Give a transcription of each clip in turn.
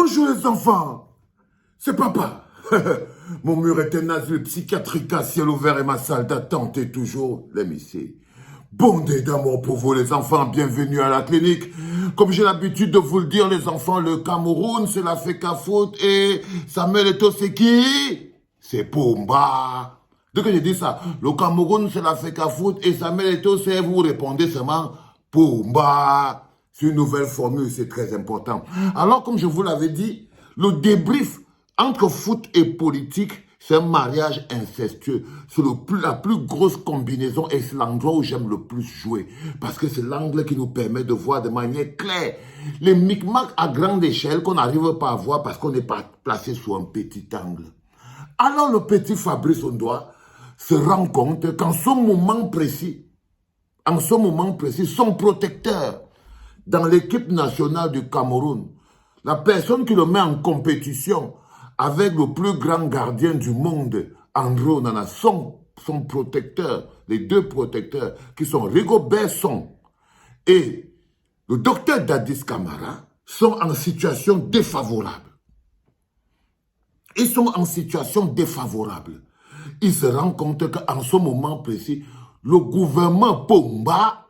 Bonjour les enfants, c'est papa. Mon mur est un asile psychiatrique à ciel ouvert et ma salle d'attente est toujours l'hémicycle. Bondé d'amour pour vous les enfants, bienvenue à la clinique. Comme j'ai l'habitude de vous le dire les enfants, le Cameroun c'est la FECAFOOT et Samuel Eto'o c'est qui? C'est Pumba. Dès que je dis ça, le Cameroun c'est la FECAFOOT et Samuel Eto'o c'est, vous répondez seulement Pumba. C'est une nouvelle formule, c'est très important. Alors comme je vous l'avais dit, le débrief entre foot et politique, c'est un mariage incestueux. C'est la plus grosse combinaison et c'est l'endroit où j'aime le plus jouer. Parce que c'est l'angle qui nous permet de voir de manière claire les micmacs à grande échelle qu'on n'arrive pas à voir parce qu'on n'est pas placé sous un petit angle. Alors le petit Fabrice Ondoa se rend compte qu'en ce moment précis, son protecteur dans l'équipe nationale du Cameroun, la personne qui le met en compétition avec le plus grand gardien du monde, André Onana, son protecteur, les deux protecteurs qui sont Rigobert Song et le docteur Dadis Camara, sont en situation défavorable. Ils sont en situation défavorable. Ils se rendent compte qu'en ce moment précis, le gouvernement Pumba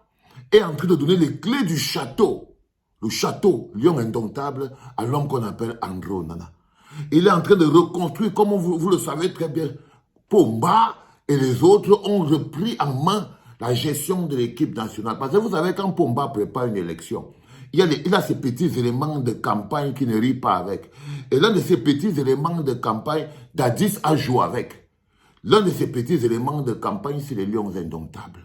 est en train de donner les clés du château, le château Lion Indomptable, à l'homme qu'on appelle André Onana. Il est en train de reconstruire, comme vous le savez très bien, Pumba et les autres ont repris en main la gestion de l'équipe nationale. Parce que vous savez, quand Pumba prépare une élection, il a ces petits éléments de campagne qui ne rient pas avec. Et l'un de ces petits éléments de campagne, Dadis a joué avec. L'un de ces petits éléments de campagne, c'est les Lions Indomptables.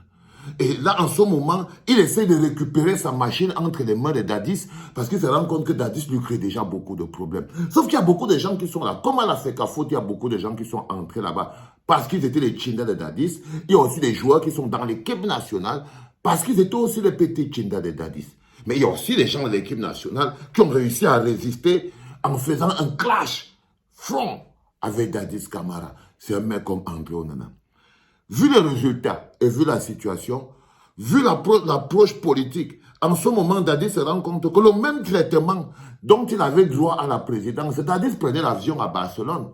Et là, en ce moment, il essaie de récupérer sa machine entre les mains de Dadis parce qu'il se rend compte que Dadis lui crée déjà beaucoup de problèmes. Sauf qu'il y a beaucoup de gens qui sont là. Comme à la FECAFOOT, il y a beaucoup de gens qui sont entrés là-bas parce qu'ils étaient les Chinda de Dadis. Il y a aussi des joueurs qui sont dans l'équipe nationale parce qu'ils étaient aussi les petits Chinda de Dadis. Mais il y a aussi des gens de l'équipe nationale qui ont réussi à résister en faisant un clash front avec Dadis Camara. C'est un mec comme André Onana. Vu les résultats et vu la situation, vu l'approche politique, en ce moment, Dadis se rend compte que le même traitement dont il avait droit à la présidence, Dadis prenait l'avion à Barcelone.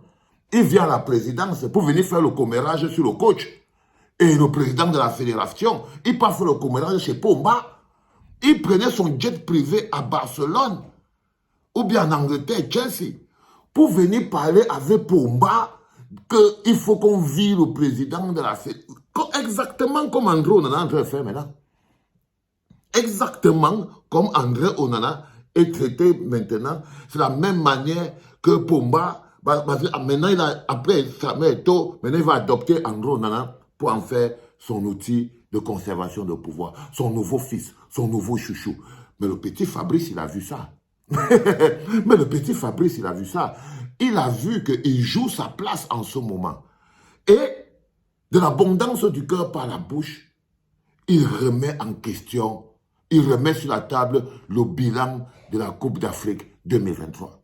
Il vient à la présidence pour venir faire le commérage sur le coach. Et le président de la fédération, il part faire le commérage chez Pumba. Il prenait son jet privé à Barcelone, ou bien en Angleterre, Chelsea, pour venir parler avec Pumba qu'il faut qu'on vire le président de la fédération. Exactement comme André Onana est en train de faire maintenant. Exactement comme André Onana est traité maintenant. C'est la même manière que Pumba. Maintenant, après Samuel Eto'o, maintenant il va adopter André Onana pour en faire son outil de conservation de pouvoir. Son nouveau fils, son nouveau chouchou. Mais le petit Fabrice, il a vu ça. Mais le petit Fabrice, il a vu ça. Il a vu qu'il joue sa place en ce moment. Et de l'abondance du cœur par la bouche, il remet en question, il remet sur la table le bilan de la Coupe d'Afrique 2023.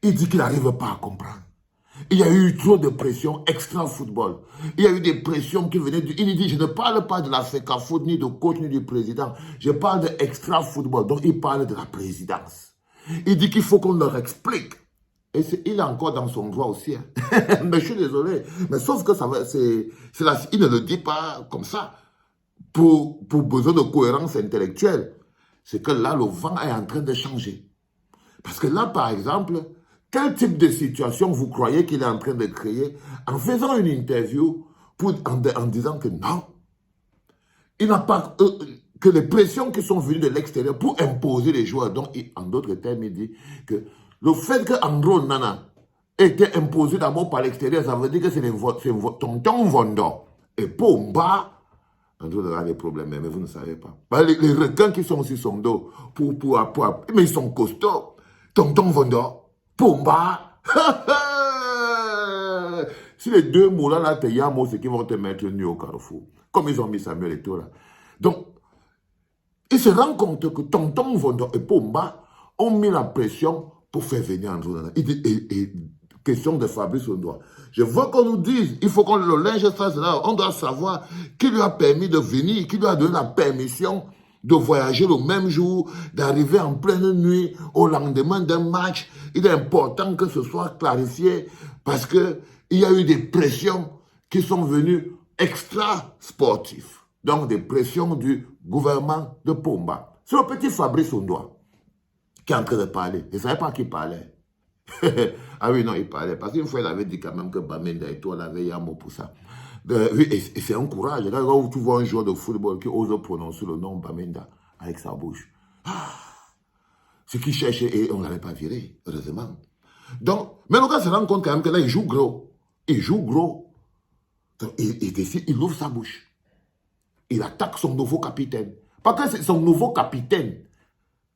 Il dit qu'il n'arrive pas à comprendre. Il y a eu trop de pression extra-football. Il y a eu des pressions qui venaient du... Il dit, je ne parle pas de la FECAFOOT, ni de coach, ni du président. Je parle de extra-football. Donc, il parle de la présidence. Il dit qu'il faut qu'on leur explique. Et il est encore dans son droit aussi. Hein. Mais je suis désolé. Mais sauf que il ne le dit pas comme ça. Pour besoin de cohérence intellectuelle. C'est que là, le vent est en train de changer. Parce que là, par exemple, quel type de situation vous croyez qu'il est en train de créer en faisant une interview en disant que non, il n'a pas... que les pressions qui sont venues de l'extérieur pour imposer les joueurs. Donc, en d'autres termes, il dit que le fait que André Onana ait été imposé d'abord par l'extérieur, ça veut dire que c'est tonton Vondo. Et Pumba, André Onana a des problèmes, mais vous ne savez pas. Les requins qui sont sur son dos, mais ils sont costauds. Tonton Vondo, Pumba. Si les deux mots-là, là, te yamo, c'est qu'ils vont te mettre nu au carrefour. Comme ils ont mis Samuel Eto'o là. Donc, il se rend compte que Tonton Vondo et Pumba ont mis la pression pour faire venir André Onana. Et question de Fabrice Ondoa. Je veux qu'on nous dise, il faut qu'on le linge fasse là. On doit savoir qui lui a permis de venir, qui lui a donné la permission de voyager le même jour, d'arriver en pleine nuit au lendemain d'un match. Il est important que ce soit clarifié parce qu'il y a eu des pressions qui sont venues extra-sportives. Donc des pressions du gouvernement de Pomba. C'est le petit Fabrice Ondoa qui est en train de parler. Je ne savais pas qui parlait. Ah oui, non, il parlait. Parce qu'une fois, il avait dit quand même que Bamenda et tout, on avait un mot pour ça. Oui, et c'est un courage. Quand tu vois un joueur de football qui ose prononcer le nom Bamenda avec sa bouche. Ce qu'il cherchait, et on ne l'avait pas viré, heureusement. Donc, mais le gars se rend compte quand même que là, il joue gros. Il joue gros. Donc, il décide, il ouvre sa bouche. Il attaque son nouveau capitaine. Parce que c'est son nouveau capitaine.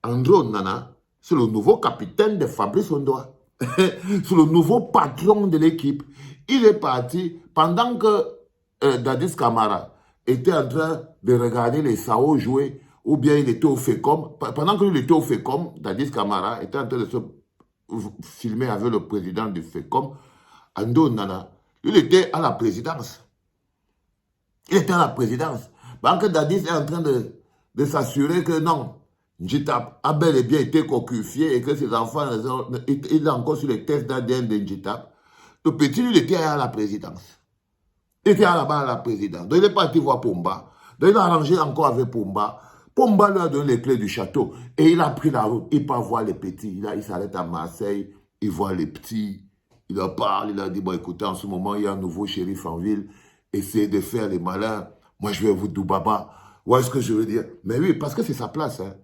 Andro Nana, c'est le nouveau capitaine de Fabrice Ondoa. C'est le nouveau patron de l'équipe. Il est parti pendant que Dadis Camara était en train de regarder les Sao jouer, ou bien il était au FECOM. Pendant qu'il était au FECOM, Dadis Camara était en train de se filmer avec le président du FECOM, Ando Nana. Il était à la présidence. Il était à la présidence. Pendant que Dadis est en train de s'assurer que non, Njitap a bel et bien été cocufié et que ses enfants, il est encore sur les tests d'ADN de Njitap. Le petit, lui, il était à la présidence. Il était là-bas à la présidence. Donc, il est parti voir Pomba. Donc, il a arrangé encore avec Pomba. Pomba lui a donné les clés du château. Et il a pris la route. Il part voir les petits. Il s'arrête à Marseille. Il voit les petits. Il leur parle. Il leur dit, bon, écoutez, en ce moment, il y a un nouveau shérif en ville. Essayez de faire les malins. Moi, je vais vous doubaba. Où est-ce que je veux dire? Mais oui, parce que c'est sa place, hein.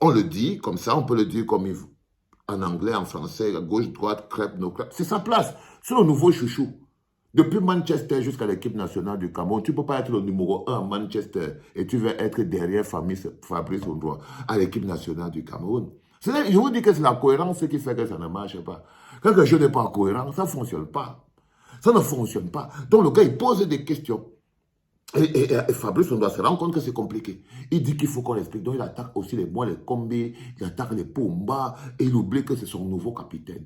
On le dit comme ça, on peut le dire comme en anglais, en français, à gauche, droite, crêpe, no crêpe. C'est sa place. C'est le nouveau chouchou. Depuis Manchester jusqu'à l'équipe nationale du Cameroun, tu ne peux pas être le numéro 1 à Manchester et tu vas être derrière Fabrice Ondoa à l'équipe nationale du Cameroun. Je vous dis que c'est la cohérence qui fait que ça ne marche pas. Quand quelque chose n'est pas cohérent, ça ne fonctionne pas. Ça ne fonctionne pas. Donc le gars, il pose des questions. Et Fabrice, on doit se rendre compte que c'est compliqué. Il dit qu'il faut qu'on l'explique. Donc, il attaque aussi les bois, les combis, il attaque les Pomba, et il oublie que c'est son nouveau capitaine.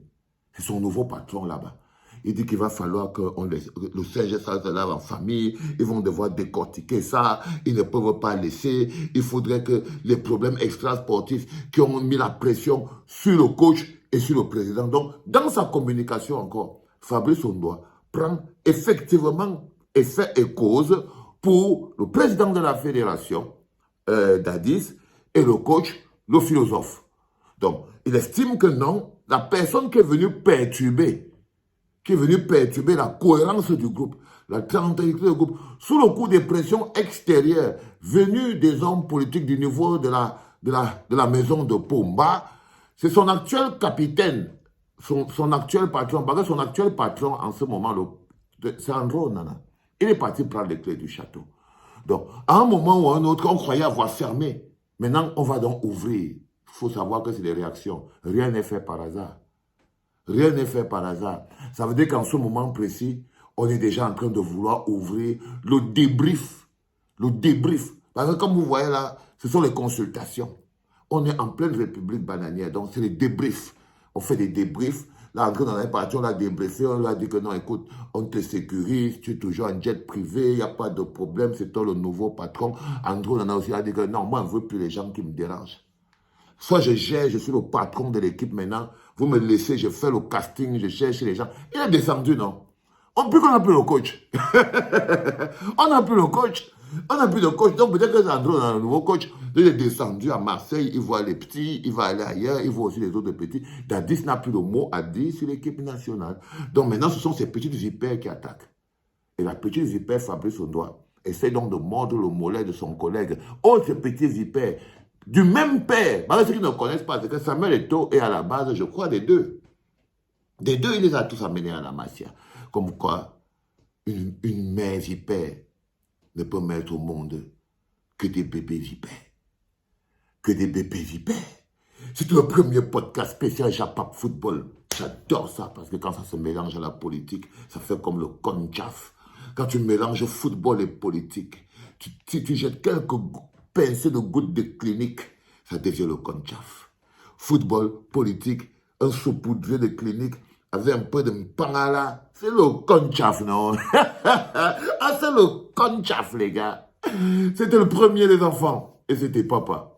C'est son nouveau patron là-bas. Il dit qu'il va falloir que le CG ça se lave en famille, ils vont devoir décortiquer ça, ils ne peuvent pas laisser, il faudrait que les problèmes extrasportifs qui ont mis la pression sur le coach et sur le président. Donc, dans sa communication encore, Fabrice Ondoa prend effectivement effet et cause pour le président de la fédération, Dadis, et le coach, le philosophe. Donc, il estime que non, la personne qui est venue perturber la cohérence du groupe, la tranquillité du groupe, sous le coup des pressions extérieures venues des hommes politiques du niveau de la maison de Pomba, c'est son actuel capitaine, son actuel patron, parce que son actuel patron en ce moment, c'est Andro Nana. Il est parti prendre les clés du château. Donc, à un moment ou à un autre, on croyait avoir fermé. Maintenant, on va donc ouvrir. Il faut savoir que c'est des réactions. Rien n'est fait par hasard. Rien n'est fait par hasard. Ça veut dire qu'en ce moment précis, on est déjà en train de vouloir ouvrir le débrief. Le débrief. Parce que comme vous voyez là, ce sont les consultations. On est en pleine république bananière. Donc, c'est les débriefs. On fait des débriefs. Là, dans la partie, on l'a débriefé, on lui a dit que non, écoute, on te sécurise, tu es toujours en jet privé, il n'y a pas de problème, c'est toi le nouveau patron. Andrew en a aussi dit que non, moi, je ne veux plus les gens qui me dérangent. Soit je gère, je suis le patron de l'équipe maintenant, vous me laissez, je fais le casting, je cherche les gens. Il est descendu, non? On n'a plus le coach. On n'a plus le coach. On n'a plus de coach. Donc peut-être que Sandro a un nouveau coach. Il est descendu à Marseille, il voit les petits, il va aller ailleurs, il voit aussi les autres petits. Dadis n'a plus de mot à dire sur l'équipe nationale. Donc maintenant, ce sont ces petites vipères qui attaquent. Et la petite vipère Fabrice Ondoa essaie donc de mordre le mollet de son collègue. Oh, ces petits vipères, du même père. Parce que ceux qui ne connaissent pas, c'est que Samuel Eto'o est à la base, je crois, des deux. Des deux, il les a tous amenés à la Masia. Comme quoi, une mère vipère ne peut mettre au monde que des bébés vipères. Que des bébés vipères. C'est le premier podcast spécial Japap Football. J'adore ça parce que quand ça se mélange à la politique, ça fait comme le conchaf. Quand tu mélanges football et politique, tu jettes quelques pincées de gouttes de clinique, ça devient le conchaf. Football, politique, un saupoudré de clinique, avec un peu de mpangala, c'est le conchaf, non? Ah, c'est le conchaf, les gars. C'était le premier des enfants. Et c'était papa.